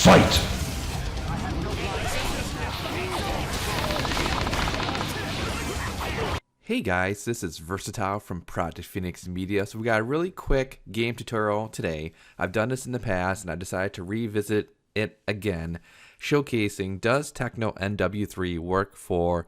Fight! Hey guys, this is Versatile from Project Phoenix Media. So we got a really quick game tutorial today. I've done this in the past and I decided to revisit it again, showcasing does Techno NW3 work for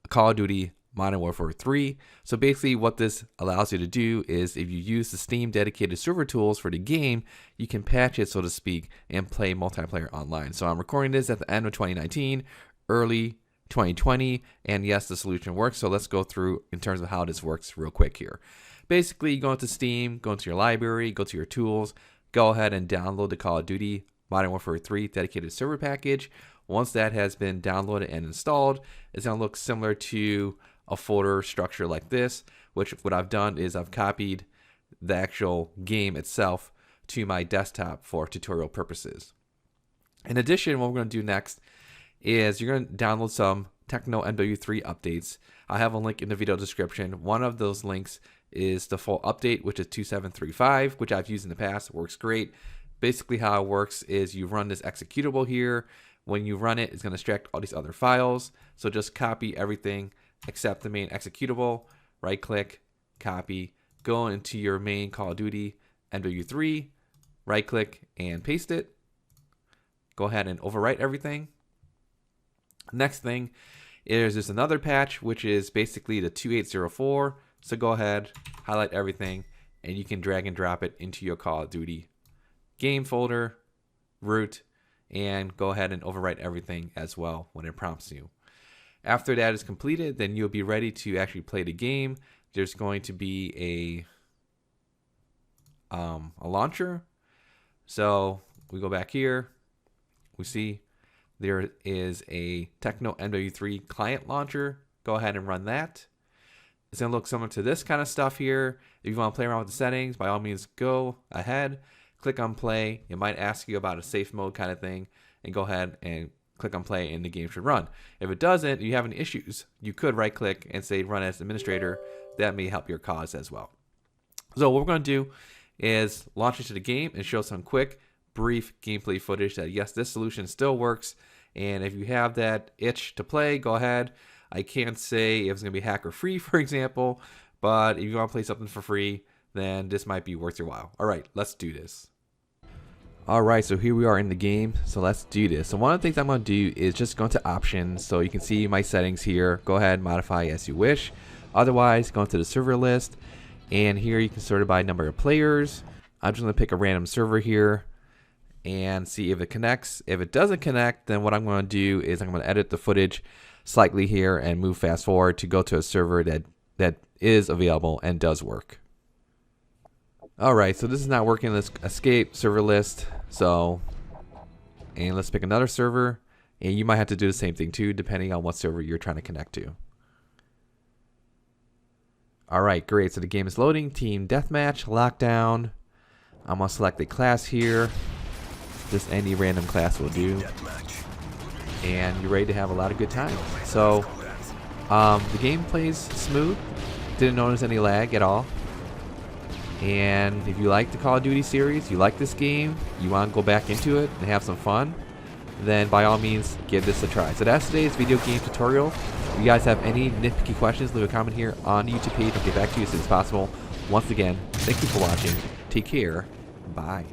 Call of Duty Modern Warfare 3. So basically what this allows you to do is if you use the Steam dedicated server tools for the game, you can patch it, so to speak, and play multiplayer online. So I'm recording this at the end of 2019, early 2020, and yes, the solution works. So let's go through in terms of how this works real quick here. Basically, you go into Steam, go into your library, go to your tools, go ahead and download the Call of Duty Modern Warfare 3 dedicated server package. Once that has been downloaded and installed, it's going to look similar to a folder structure like this, which what I've done is I've copied the actual game itself to my desktop for tutorial purposes. In addition, what we're going to do next is you're going to download some Techno NW3 updates. I have a link in the video description. One of those links is the full update, which is 2735, which I've used in the past. It works great. Basically how it works is you run this executable here. When you run it, it's going to extract all these other files. So just copy everything except the main executable, right click, copy, go into your main Call of Duty NW3, right click and paste it. Go ahead and overwrite everything. Next thing is there's another patch, which is basically the 2804. So go ahead, highlight everything, and you can drag and drop it into your Call of Duty game folder, root, and go ahead and overwrite everything as well when it prompts you. After that is completed, then you'll be ready to actually play the game. There's going to be a launcher. So we go back here, we see there is a Techno NW3 client launcher. Go ahead and run that. It's going to look similar to this kind of stuff here. If you want to play around with the settings, by all means go ahead, click on play. It might ask you about a safe mode kind of thing, and go ahead and click on play and the game should run. If it doesn't, you have any issues, you could right click and say run as administrator. That may help your cause as well. So what we're going to do is launch into the game and show some quick brief gameplay footage that yes, this solution still works. And if you have that itch to play, go ahead. I can't say if it's going to be hacker free, for example, but if you want to play something for free, then this might be worth your while. All right, let's do this. All right, so here we are in the game. So let's do this. So one of the things I'm going to do is just go into options. So you can see my settings here. Go ahead, modify as you wish. Otherwise, go into the server list. And here you can sort it by number of players. I'm just going to pick a random server here and see if it connects. If it doesn't connect, then what I'm going to do is I'm going to edit the footage slightly here and move fast forward to go to a server that is available and does work. Alright, so this is not working. Let's escape server list. And let's pick another server. And you might have to do the same thing too, depending on what server you're trying to connect to. Alright, great. So the game is loading. Team Deathmatch, Lockdown. I'm going to select a class here. Just any random class will do. And you're ready to have a lot of good time. So the game plays smooth. Didn't notice any lag at all. And if you like the Call of Duty series, you like this game, you want to go back into it and have some fun, then by all means give this a try. So that's today's video game tutorial. If you guys have any nitpicky questions, leave a comment here on the YouTube page. I'll get back to you as soon as possible. Once again, thank you for watching. Take care. Bye.